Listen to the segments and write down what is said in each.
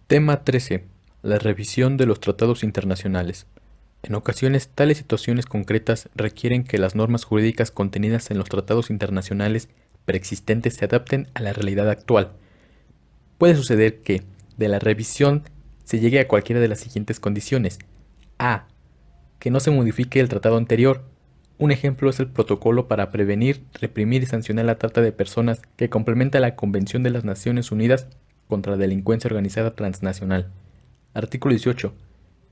Tema 13. La revisión de los tratados internacionales. En ocasiones, tales situaciones concretas requieren que las normas jurídicas contenidas en los tratados internacionales preexistentes se adapten a la realidad actual. Puede suceder que, de la revisión, se llegue a cualquiera de las siguientes condiciones. A. Que no se modifique el tratado anterior. Un ejemplo es el protocolo para prevenir, reprimir y sancionar la trata de personas que complementa la Convención de las Naciones Unidas contra la Delincuencia Organizada Transnacional. Artículo 18.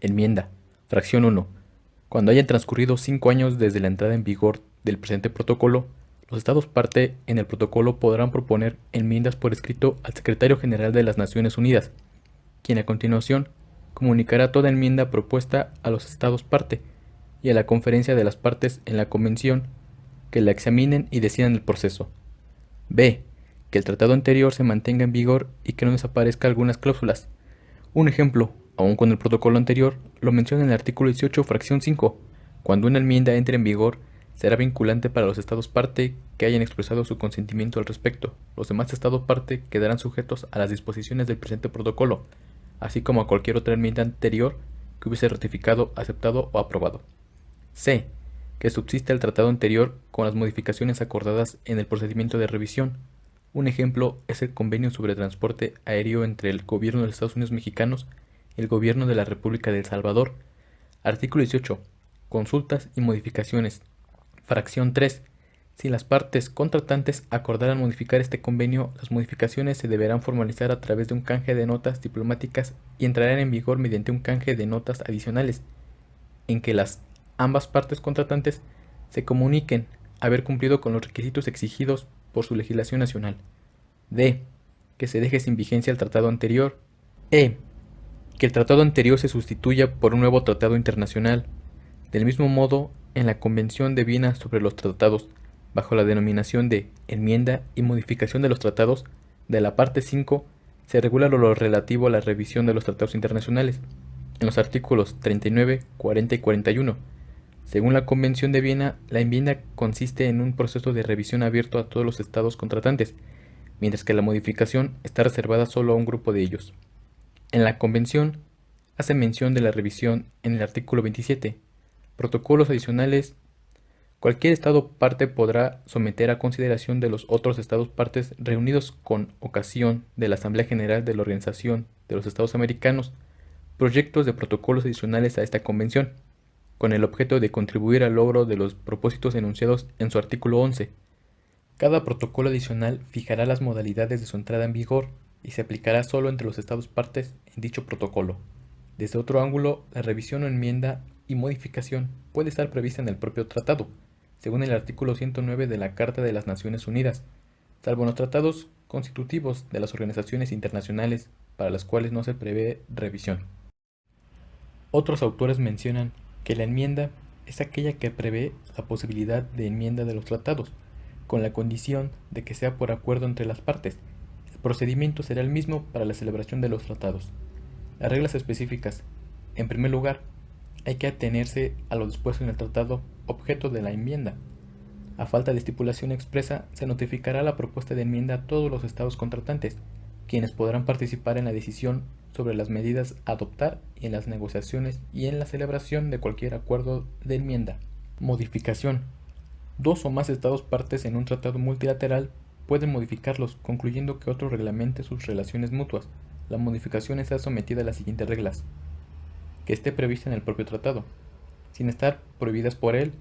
Enmienda. Fracción 1. Cuando hayan transcurrido 5 años desde la entrada en vigor del presente protocolo, los Estados parte en el protocolo podrán proponer enmiendas por escrito al Secretario General de las Naciones Unidas, quien a continuación comunicará toda enmienda propuesta a los Estados parte y a la conferencia de las partes en la Convención, que la examinen y decidan el proceso. B. Que el tratado anterior se mantenga en vigor y que no desaparezca algunas cláusulas. Un ejemplo, aun con el protocolo anterior, lo menciona en el artículo 18, fracción 5. Cuando una enmienda entre en vigor, será vinculante para los estados parte que hayan expresado su consentimiento al respecto. Los demás estados parte quedarán sujetos a las disposiciones del presente protocolo, así como a cualquier otra enmienda anterior que hubiese ratificado, aceptado o aprobado. C. Que subsista el tratado anterior con las modificaciones acordadas en el procedimiento de revisión. Un ejemplo es el convenio sobre transporte aéreo entre el Gobierno de los Estados Unidos mexicanos y el Gobierno de la República de El Salvador. Artículo 18. Consultas y modificaciones. Fracción 3. Si las partes contratantes acordaran modificar este convenio, las modificaciones se deberán formalizar a través de un canje de notas diplomáticas y entrarán en vigor mediante un canje de notas adicionales, en que las ambas partes contratantes se comuniquen haber cumplido con los requisitos exigidos por su legislación nacional. D. Que se deje sin vigencia el tratado anterior. E. Que el tratado anterior se sustituya por un nuevo tratado internacional. Del mismo modo, en la Convención de Viena sobre los Tratados, bajo la denominación de Enmienda y Modificación de los Tratados, de la parte 5, se regula lo relativo a la revisión de los tratados internacionales, en los artículos 39, 40 y 41. Según la Convención de Viena, la enmienda consiste en un proceso de revisión abierto a todos los estados contratantes, mientras que la modificación está reservada solo a un grupo de ellos. En la Convención hace mención de la revisión en el artículo 27. Protocolos adicionales. Cualquier estado parte podrá someter a consideración de los otros estados partes reunidos con ocasión de la Asamblea General de la Organización de los Estados Americanos proyectos de protocolos adicionales a esta convención, con el objeto de contribuir al logro de los propósitos enunciados en su artículo 11. Cada protocolo adicional fijará las modalidades de su entrada en vigor y se aplicará solo entre los estados partes en dicho protocolo. Desde otro ángulo, la revisión o enmienda y modificación puede estar prevista en el propio tratado, según el artículo 109 de la Carta de las Naciones Unidas, salvo en los tratados constitutivos de las organizaciones internacionales para las cuales no se prevé revisión. Otros autores mencionan que la enmienda es aquella que prevé la posibilidad de enmienda de los tratados, con la condición de que sea por acuerdo entre las partes. El procedimiento será el mismo para la celebración de los tratados. Las reglas específicas. En primer lugar, hay que atenerse a lo dispuesto en el tratado objeto de la enmienda. A falta de estipulación expresa, se notificará la propuesta de enmienda a todos los estados contratantes, quienes podrán participar en la decisión sobre las medidas a adoptar y en las negociaciones y en la celebración de cualquier acuerdo de enmienda. Modificación. Dos o más estados partes en un tratado multilateral pueden modificarlos, concluyendo que otro reglamente sus relaciones mutuas. La modificación está sometida a las siguientes reglas: que esté prevista en el propio tratado, sin estar prohibidas por él,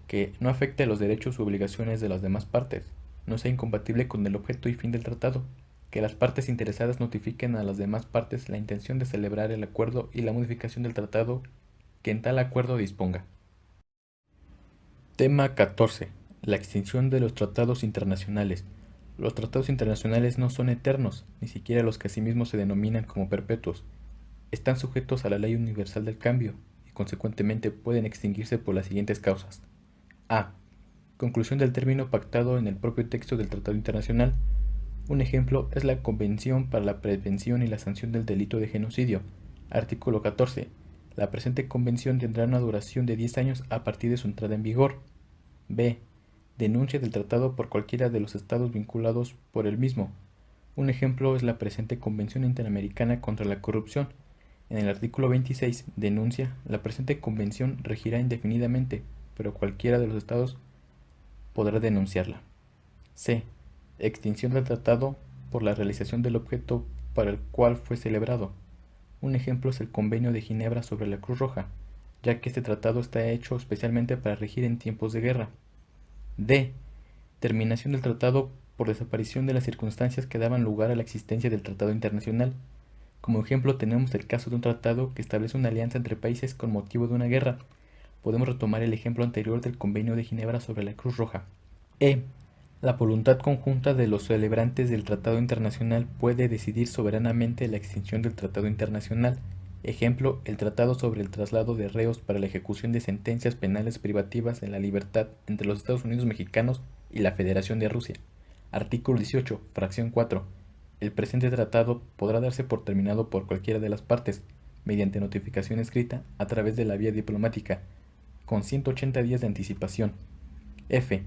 que no afecte a los derechos u obligaciones de las demás partes, no sea incompatible con el objeto y fin del tratado, que las partes interesadas notifiquen a las demás partes la intención de celebrar el acuerdo y la modificación del tratado que en tal acuerdo disponga. Tema 14. La extinción de los tratados internacionales. Los tratados internacionales no son eternos, ni siquiera los que asimismo se denominan como perpetuos. Están sujetos a la ley universal del cambio y consecuentemente pueden extinguirse por las siguientes causas. A. Conclusión del término pactado en el propio texto del tratado internacional. Un ejemplo es la Convención para la Prevención y la Sanción del Delito de Genocidio. Artículo 14. La presente convención tendrá una duración de 10 años a partir de su entrada en vigor. B. Denuncia del tratado por cualquiera de los estados vinculados por el mismo. Un ejemplo es la presente Convención Interamericana contra la Corrupción. En el artículo 26 denuncia: la presente convención regirá indefinidamente, pero cualquiera de los estados podrá denunciarla. C. Extinción del tratado por la realización del objeto para el cual fue celebrado. Un ejemplo es el Convenio de Ginebra sobre la Cruz Roja, ya que este tratado está hecho especialmente para regir en tiempos de guerra. D. Terminación del tratado por desaparición de las circunstancias que daban lugar a la existencia del tratado internacional. Como ejemplo tenemos el caso de un tratado que establece una alianza entre países con motivo de una guerra. Podemos retomar el ejemplo anterior del Convenio de Ginebra sobre la Cruz Roja. E. La voluntad conjunta de los celebrantes del tratado internacional puede decidir soberanamente la extinción del tratado internacional. Ejemplo, el tratado sobre el traslado de reos para la ejecución de sentencias penales privativas de la libertad entre los Estados Unidos mexicanos y la Federación de Rusia. Artículo 18, fracción 4. El presente tratado podrá darse por terminado por cualquiera de las partes, mediante notificación escrita a través de la vía diplomática, con 180 días de anticipación. F.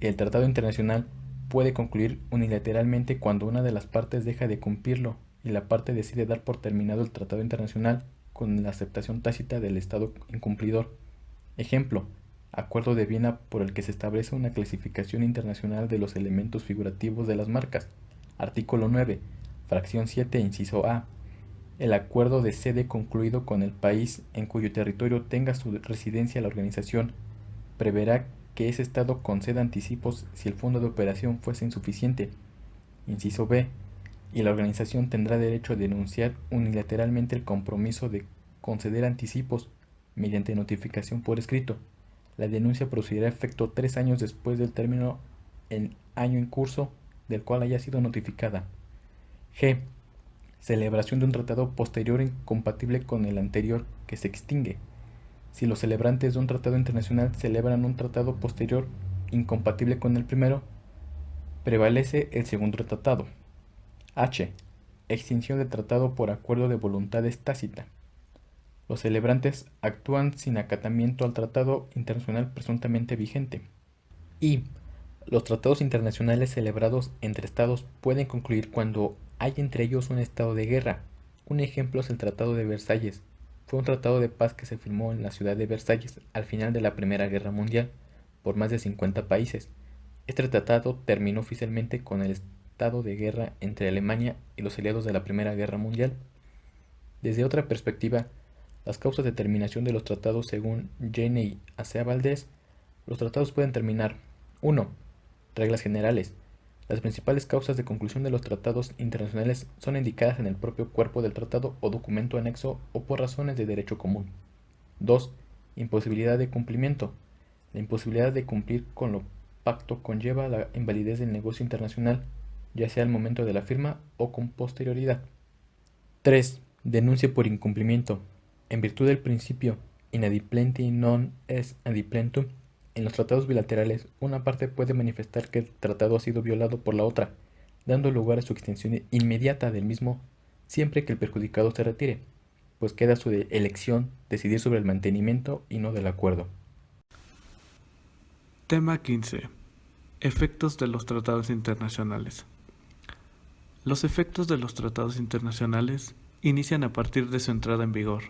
El tratado internacional puede concluir unilateralmente cuando una de las partes deja de cumplirlo y la parte decide dar por terminado el tratado internacional con la aceptación tácita del Estado incumplidor. Ejemplo, Acuerdo de Viena por el que se establece una clasificación internacional de los elementos figurativos de las marcas. Artículo 9, fracción 7, inciso A. El acuerdo de sede concluido con el país en cuyo territorio tenga su residencia la organización preverá que ese Estado conceda anticipos si el fondo de operación fuese insuficiente. Inciso B. Y la organización tendrá derecho a denunciar unilateralmente el compromiso de conceder anticipos mediante notificación por escrito. La denuncia producirá efecto 3 años después del término el año en curso del cual haya sido notificada. G. Celebración de un tratado posterior incompatible con el anterior que se extingue. Si los celebrantes de un tratado internacional celebran un tratado posterior incompatible con el primero, prevalece el segundo tratado. H. Extinción del tratado por acuerdo de voluntades tácita. Los celebrantes actúan sin acatamiento al tratado internacional presuntamente vigente. I. Los tratados internacionales celebrados entre estados pueden concluir cuando hay entre ellos un estado de guerra. Un ejemplo es el Tratado de Versalles. Fue un tratado de paz que se firmó en la ciudad de Versalles al final de la Primera Guerra Mundial por más de 50 países. Este tratado terminó oficialmente con el estado de guerra entre Alemania y los aliados de la Primera Guerra Mundial. Desde otra perspectiva, las causas de terminación de los tratados según Jane y Acea Valdés, los tratados pueden terminar. 1. Reglas generales. Las principales causas de conclusión de los tratados internacionales son indicadas en el propio cuerpo del tratado o documento anexo o por razones de derecho común. 2. Imposibilidad de cumplimiento. La imposibilidad de cumplir con lo pacto conlleva la invalidez del negocio internacional, ya sea al momento de la firma o con posterioridad. 3. Denuncia por incumplimiento. En virtud del principio in adimplenti non est adimplentum, en los tratados bilaterales, una parte puede manifestar que el tratado ha sido violado por la otra, dando lugar a su extensión inmediata del mismo, siempre que el perjudicado se retire, pues queda a su elección decidir sobre el mantenimiento y no del acuerdo. Tema 15. Efectos de los tratados internacionales. Los efectos de los tratados internacionales inician a partir de su entrada en vigor.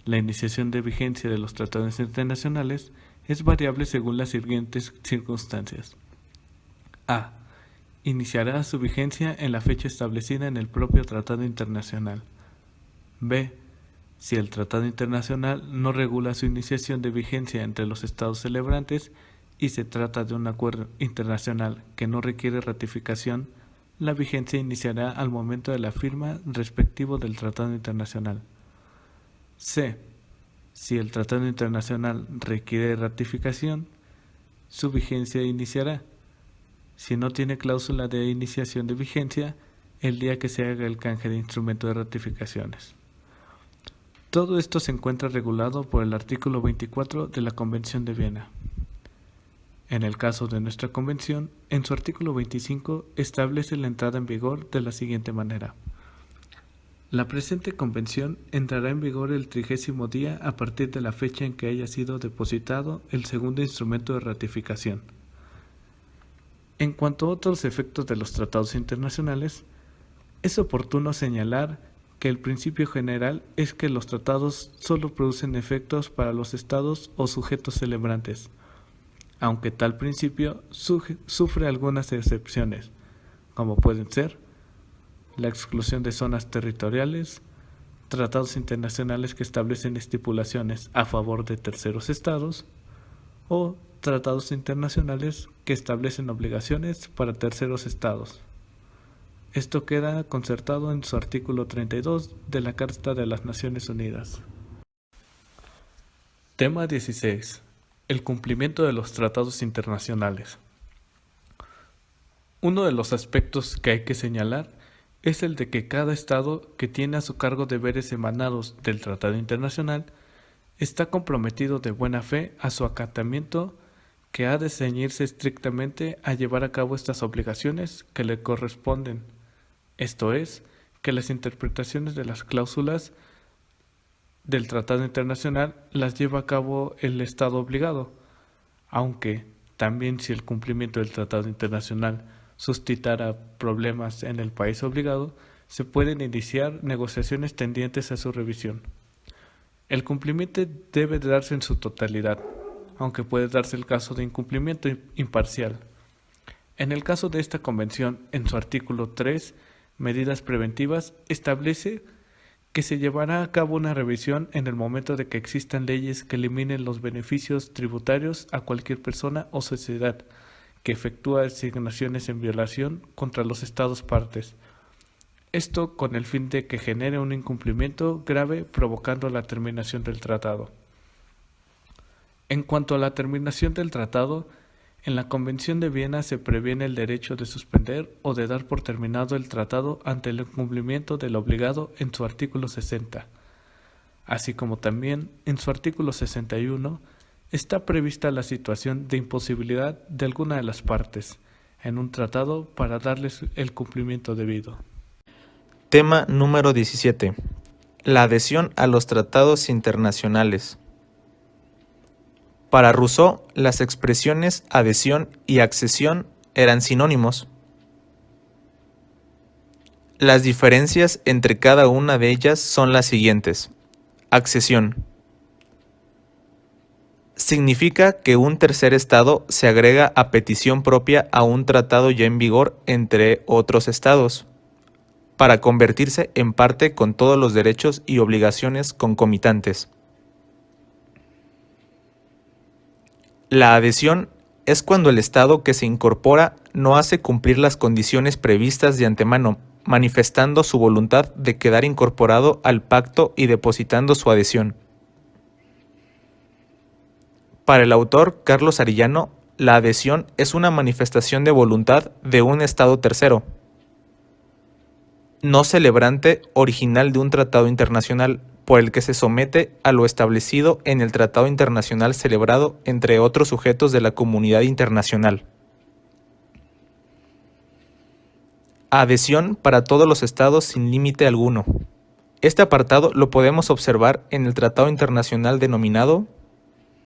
La iniciación de vigencia de los tratados internacionales es variable según las siguientes circunstancias. A. Iniciará su vigencia en la fecha establecida en el propio tratado internacional. B. Si el tratado internacional no regula su iniciación de vigencia entre los estados celebrantes y se trata de un acuerdo internacional que no requiere ratificación, la vigencia iniciará al momento de la firma respectivo del tratado internacional. C. Si el tratado internacional requiere ratificación, su vigencia iniciará. Si no tiene cláusula de iniciación de vigencia, el día que se haga el canje de instrumento de ratificaciones. Todo esto se encuentra regulado por el artículo 24 de la Convención de Viena. En el caso de nuestra convención, en su artículo 25 establece la entrada en vigor de la siguiente manera. La presente convención entrará en vigor el 30º día a partir de la fecha en que haya sido depositado el segundo instrumento de ratificación. En cuanto a otros efectos de los tratados internacionales, Es oportuno señalar que el principio general es que los tratados solo producen efectos para los estados o sujetos celebrantes, aunque tal principio sufre algunas excepciones, como pueden ser la exclusión de zonas territoriales, tratados internacionales que establecen estipulaciones a favor de terceros estados, o tratados internacionales que establecen obligaciones para terceros estados. Esto queda concertado en su artículo 32 de la Carta de las Naciones Unidas. Tema 16. El cumplimiento de los tratados internacionales. Uno de los aspectos que hay que señalar es el de que cada Estado que tiene a su cargo deberes emanados del Tratado Internacional está comprometido de buena fe a su acatamiento, que ha de ceñirse estrictamente a llevar a cabo estas obligaciones que le corresponden. Esto es, que las interpretaciones de las cláusulas del Tratado Internacional las lleva a cabo el Estado obligado, aunque también si el cumplimiento del Tratado Internacional suscitara problemas en el país obligado, se pueden iniciar negociaciones tendientes a su revisión. El cumplimiento debe darse en su totalidad, aunque puede darse el caso de incumplimiento imparcial. En el caso de esta convención, en su artículo 3, Medidas preventivas, establece que se llevará a cabo una revisión en el momento de que existan leyes que eliminen los beneficios tributarios a cualquier persona o sociedad que efectúa asignaciones en violación contra los Estados partes. Esto con el fin de que genere un incumplimiento grave provocando la terminación del tratado. En cuanto a la terminación del tratado, en la Convención de Viena se previene el derecho de suspender o de dar por terminado el tratado ante el incumplimiento del obligado en su artículo 60, así como también en su artículo 61 está prevista la situación de imposibilidad de alguna de las partes en un tratado para darles el cumplimiento debido. Tema número 17. La adhesión a los tratados internacionales. Para Rousseau, las expresiones adhesión y accesión eran sinónimos. Las diferencias entre cada una de ellas son las siguientes. Accesión. Significa que un tercer estado se agrega a petición propia a un tratado ya en vigor entre otros estados, para convertirse en parte con todos los derechos y obligaciones concomitantes. La adhesión es cuando el Estado que se incorpora no hace cumplir las condiciones previstas de antemano, manifestando su voluntad de quedar incorporado al pacto y depositando su adhesión. Para el autor Carlos Arellano, la adhesión es una manifestación de voluntad de un Estado tercero, no celebrante original de un tratado internacional, por el que se somete a lo establecido en el tratado internacional celebrado entre otros sujetos de la comunidad internacional. Adhesión para todos los estados sin límite alguno. Este apartado lo podemos observar en el tratado internacional denominado